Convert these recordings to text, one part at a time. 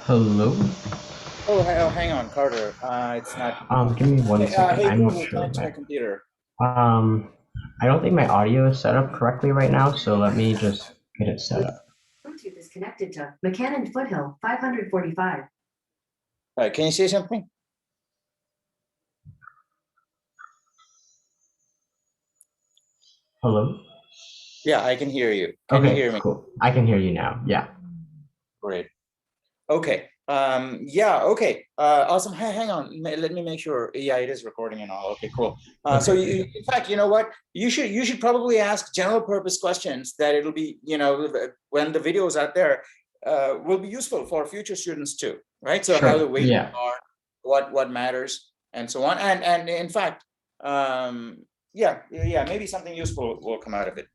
Hello. Oh, hang on, Carter. It's not. Give me one second. Hey, I'm not Google, sure. connect to my computer. I don't think my audio is set up correctly right now, so let me just get it set up. Bluetooth is connected to McCannon Foothill 545. All right, can you say something? Hello. Yeah, I can hear you. Can you Okay, hear me? cool. I can hear you now. Yeah. Great. Okay. Yeah. Okay. Awesome. Hang on. Let me make sure. Yeah, it is recording and all. Okay. Cool. So, Okay. in fact, you know what? You should probably ask general purpose questions that it'll be, when the video is out there, will be useful for future students too, right? So, how the Sure. weighting Yeah. are, what matters, and so on. And in fact, yeah, maybe something useful will come out of it.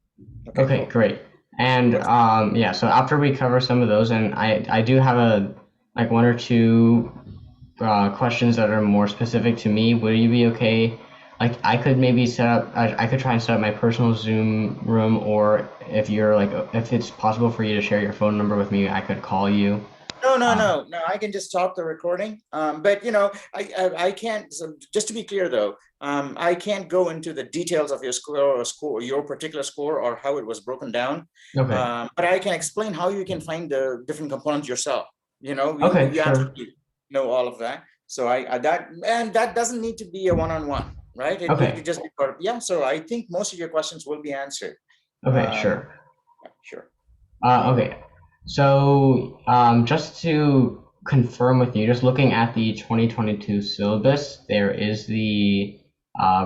Okay. Okay, Cool. great. And Let's. yeah, so after we cover some of those, and I do have a like one or two questions that are more specific to me. Would you be okay? Like I could maybe set up. I could try and set up my personal Zoom room, or if you're like, if it's possible for you to share your phone number with me, I could call you. No, no, Uh, no, no. I can just stop the recording. But I can't. So just to be clear, though, I can't go into the details of your score or your particular score, or how it was broken down. okay. But I can explain how you can find the different components yourself. Okay. You Sure. absolutely know all of that. So that doesn't need to be a one-on-one, right? It Okay. could just be part of, yeah. So I think most of your questions will be answered. Okay. Um, Sure. sure. Okay. So, just to confirm with you, just looking at the 2022 syllabus, there is the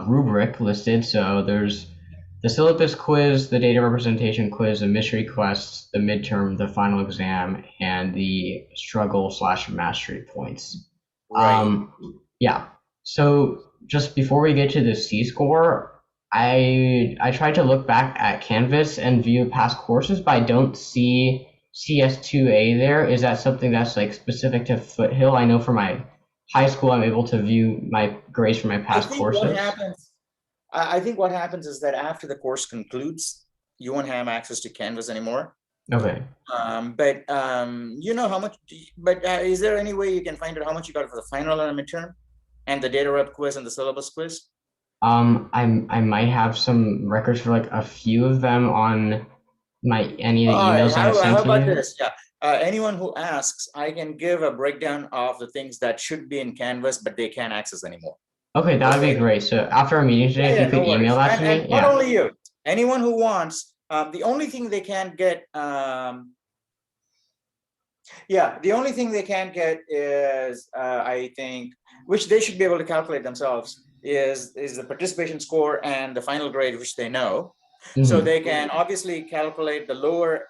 rubric listed. So there's the syllabus quiz, the data representation quiz, the mystery quest, the midterm, the final exam, and the struggle slash mastery points. Right. Yeah. So just before we get to the C score, I tried to look back at Canvas and view past courses, but I don't see CS2A there. Is that something that's like specific to Foothill? I know for my high school, I'm able to view my grades for my I past think what courses. happens, I think what happens is that after the course concludes, you won't have access to Canvas anymore. Okay. But you know how much, but is there any way you can find out how much you got for the final and the midterm and the data rep quiz and the syllabus quiz? I might have some records for like a few of them on my any of the All right, emails I have how sent to about you. this? Yeah. Anyone who asks, I can give a breakdown of the things that should be in Canvas, but they can't access anymore. Okay, that would be Okay. great. So after our meeting today, Yeah, if you yeah, could no email worries. that to And me, not yeah. only you, anyone who wants, the only thing they can't get, yeah, the only thing they can't get is, I think, which they should be able to calculate themselves, is the participation score and the final grade, which they know. So Hmm. they can obviously calculate the lower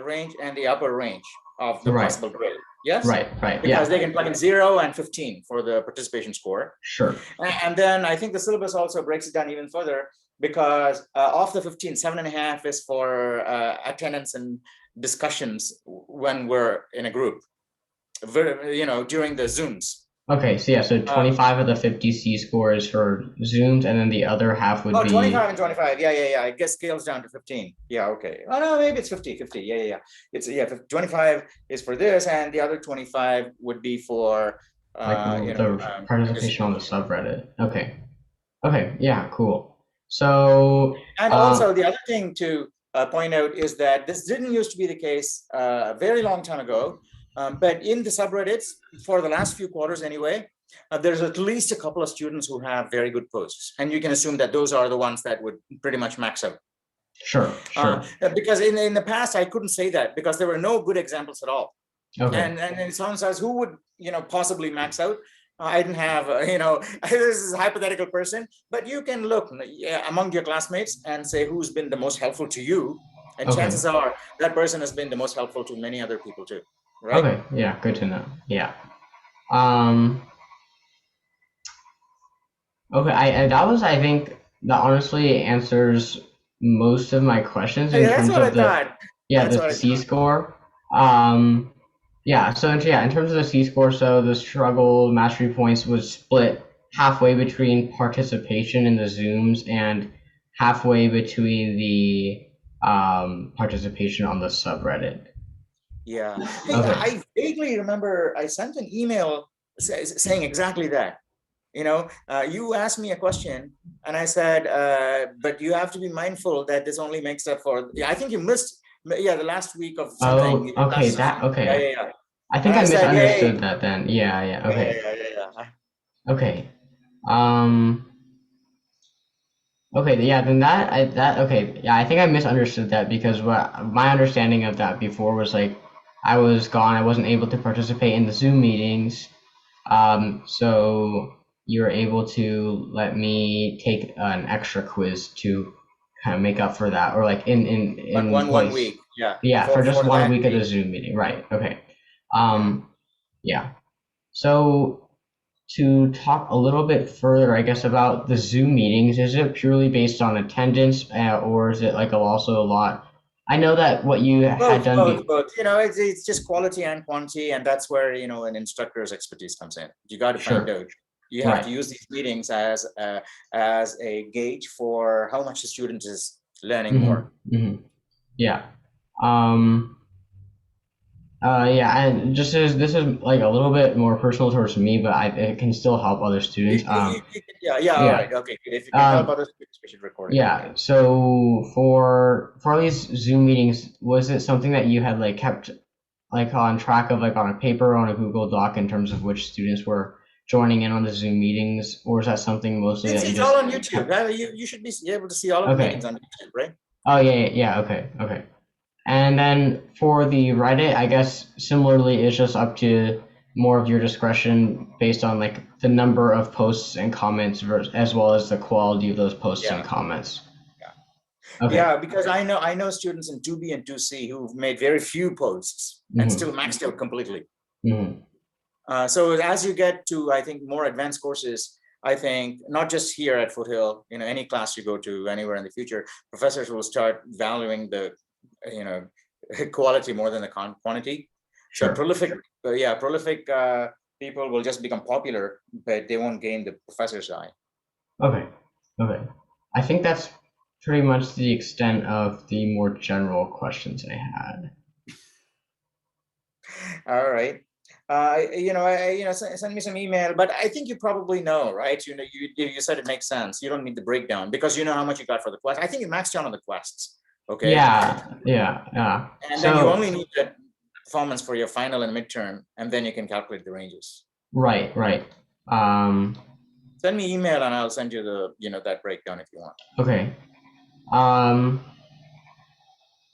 range and the upper range of the Right, possible grade. Yes, right, right. because Yeah, they can plug in 0 and 15 for the participation score. sure. And then I think the syllabus also breaks it down even further, because of the 15, 7.5 is for attendance and discussions when we're in a group, during the Zooms. Okay, so yeah, so Uh, 25 of the 50 C scores for Zooms, and then the other half would oh, be 25 and 25. Yeah, yeah, yeah. I guess scales down to 15. Yeah, okay. Oh, no, maybe it's 50, 50. Yeah, yeah, yeah. It's, yeah, 25 is for this, and the other 25 would be for, like the participation on the participation. subreddit. Okay, okay, yeah, cool. So, And also, the other thing to point out is that this didn't used to be the case a very long time ago. But in the subreddits, for the last few quarters anyway, there's at least a couple of students who have very good posts. And you can assume that those are the ones that would pretty much max out. sure, Uh, sure. because in the past, I couldn't say that because there were no good examples at all. Okay, And someone says, who would possibly max out? I didn't have, this is a hypothetical person, but you can look, yeah, among your classmates and say who's been the most helpful to you, and okay, chances are that person has been the most helpful to many other people too, right? okay, yeah, good to know. Yeah. Um, okay, that was, I think, that honestly answers most of my questions Hey, in that's terms what I of thought. yeah, That's the what I C thought. score. Um, yeah, so yeah, in terms of the C score, so the struggle mastery points was split halfway between participation in the Zooms and halfway between the participation on the subreddit. Yeah. Hey, Okay. I vaguely remember I sent an email saying exactly that. You asked me a question, and I said, but you have to be mindful that this only makes up for. Yeah, I think you missed. Yeah, the last week of something. Oh, okay. Last That session. Yeah, okay. yeah, yeah. I And think I I said, hey, misunderstood that then. Yeah, yeah. yeah, yeah, Okay. yeah, yeah, yeah. Okay. Um. Okay. Yeah. Then that okay. Yeah. I think I misunderstood that because what my understanding of that before was like I was gone. I wasn't able to participate in the Zoom meetings. So you're able to let me take an extra quiz to kind of make up for that, or like in One place. week. Yeah, Yeah, for just for one that week of the week. Zoom meeting. Right. Okay. Yeah. Yeah. So to talk a little bit further, I guess, about the Zoom meetings, is it purely based on attendance, or is it like also a lot? I know that what you had Both, done both, be both. It's just quality and quantity, and that's where an instructor's expertise comes in. You got to find sure, out. You have right. to use these meetings as a gauge for how much the student is learning Mm-hmm. more. Mm-hmm. Yeah. Um, yeah, and just as this is like a little bit more personal towards me, but it can still help other students. Yeah, yeah. All Yeah. right. Okay. Good. If you can help Um, other students, we should record it. Yeah. yeah. So for these Zoom meetings, was it something that you had like kept like on track of like on a paper or on a Google Doc in terms of which students were joining in on the Zoom meetings, or is that something mostly that you It's all just on YouTube. kept? You should be able to see all of the meetings Okay. on YouTube, right? Oh yeah, yeah, yeah. Okay, okay. And then for the Reddit, I guess similarly, it's just up to more of your discretion based on like the number of posts and comments as well as the quality of those posts and Yeah. comments. Yeah. Okay. Yeah, because I know students in 2B and 2C who've made very few posts and Mm-hmm. still maxed out completely. Mm-hmm. So as you get to, I think, more advanced courses, I think not just here at Foothill, any class you go to anywhere in the future, professors will start valuing the, you know, quality more than the quantity. So Sure. prolific people will just become popular, but they won't gain the professor's eye. Okay. Okay. I think that's pretty much the extent of the more general questions I had. All right. Send me some email, but I think you probably know, right? You said it makes sense. You don't need the breakdown because you know how much you got for the quest. I think you maxed out on the quests. Okay. Yeah, yeah, yeah. And then you So, only need the performance for your final and midterm, and then you can calculate the ranges. right, right. Um, Send me email and I'll send you that breakdown if you want. okay. Um,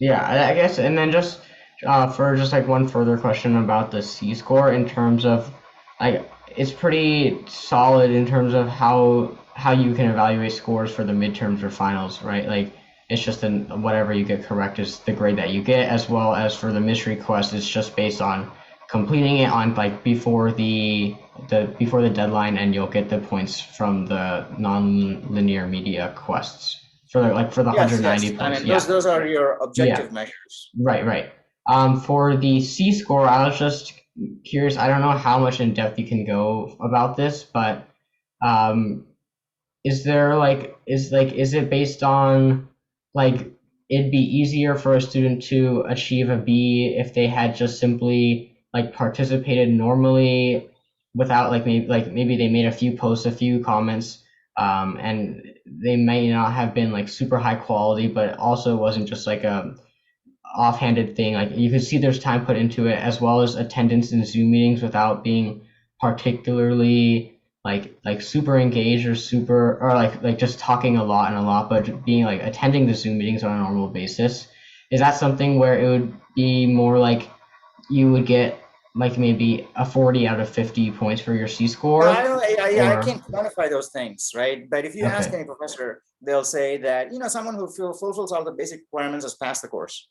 yeah, I guess, and then just for just like one further question about the C score in terms of like it's pretty solid in terms of how you can evaluate scores for the midterms or finals, right? Like it's just whatever you get correct is the grade that you get, as well as for the mystery quest, it's just based on completing it on like before the deadline, and you'll get the points from the non-linear media quests for the Yes, yes. 190 I points. mean, those Yeah. those are your Yeah, objective measures. right, right. For the C score, I was just curious. I don't know how much in depth you can go about this, but um, is there is it based on like it'd be easier for a student to achieve a B if they had just simply like participated normally without maybe they made a few posts, a few comments, and they may not have been like super high quality, but also wasn't just like a offhanded thing. Like you could see there's time put into it, as well as attendance in Zoom meetings without being particularly like super engaged or super or like just talking a lot and a lot, but being like attending the Zoom meetings on a normal basis. Is that something where it would be more like you would get like maybe a 40 out of 50 points for your C No, I score? don't. I Or can't quantify those things, right? But if you ask okay, any professor, they'll say that someone who fulfills all the basic requirements has passed the course.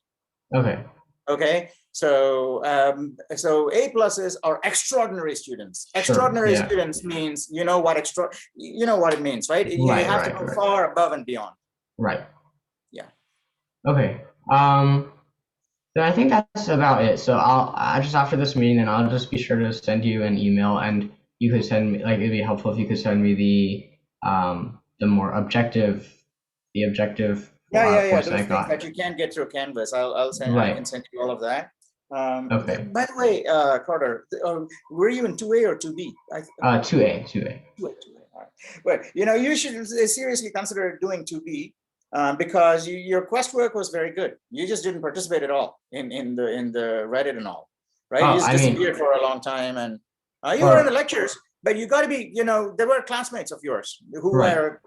okay, Okay, so A pluses are extraordinary students. sure, Extraordinary yeah, students means you know what it means, right? You right, have to right, go right, far above and beyond. right. Yeah. Okay. Then I think that's about it. So I just after this meeting, then I'll just be sure to send you an email, and you could send me like it'd be helpful if you could send me the more objective Yeah. course that Those I things got. that you can't get through Canvas, I Right. can send you all of that. Okay. By the way, Carter, were you in 2A or 2B? 2A, 2A. 2A, 2A. All right. Well, you should seriously consider doing 2B because your quest work was very good. You just didn't participate at all in the Reddit and all, right? Oh, You just I mean, disappeared for a long time, and you were in the or lectures, but you got to be, there were classmates of yours who right. were,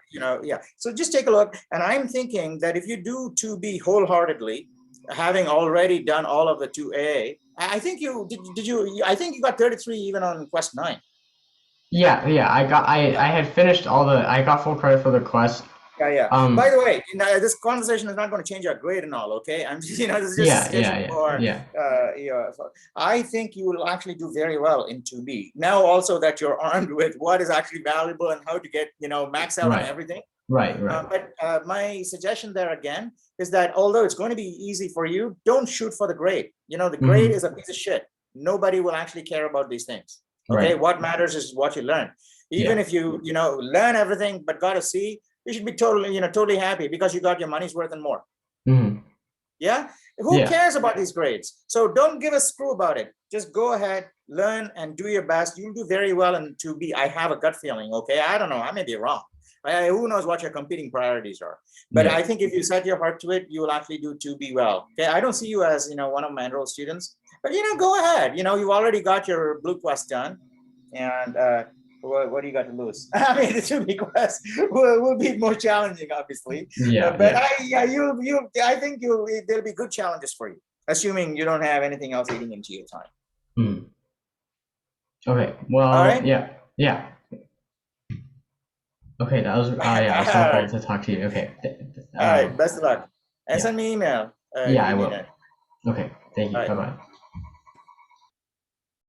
yeah. So just take a look, and I'm thinking that if you do 2B wholeheartedly, having already done all of the 2A, I think you did you I think you got 33 even on quest 9. Yeah, yeah. I had finished I got full credit for the quest. Yeah. By the way, this conversation is not going to change our grade and all. Okay, I'm just, this is just Yeah, suggestion for. yeah. I think you will actually do very well in 2B. Now, also that you're armed with what is actually valuable and how to get, max out on Right. everything. Right. But my suggestion there again is that although it's going to be easy for you, don't shoot for the grade. The grade is a piece of shit. Nobody will actually care about these things. Okay, Right. what matters is what you learn. Even if you learn everything but got a C, you should be totally happy because you got your money's worth and more. Mhm. Yeah. Who Yeah. cares about these grades? So don't give a screw about it. Just go ahead, learn, and do your best. You'll do very well in 2B. I have a gut feeling. Okay, I don't know. I may be wrong. Who knows what your competing priorities are? But Yeah. I think if you set your heart to it, you will actually do 2B well. Okay, I don't see you as one of my enrolled students, but go ahead. You've already got your blue quest done, and what do you got to lose? I mean, the 2B quest will be more challenging, obviously. Yeah. But Yeah. I think there'll be good challenges for you, assuming you don't have anything else eating into your time. Mhm. Okay. Well. All right. Yeah. Yeah. Okay. That was. Yeah. It was All wonderful right. to talk to you. Okay. All right. Best of luck. And yeah. send me email. Yeah, if I you need will. it. Okay. Thank you. All right. Bye bye.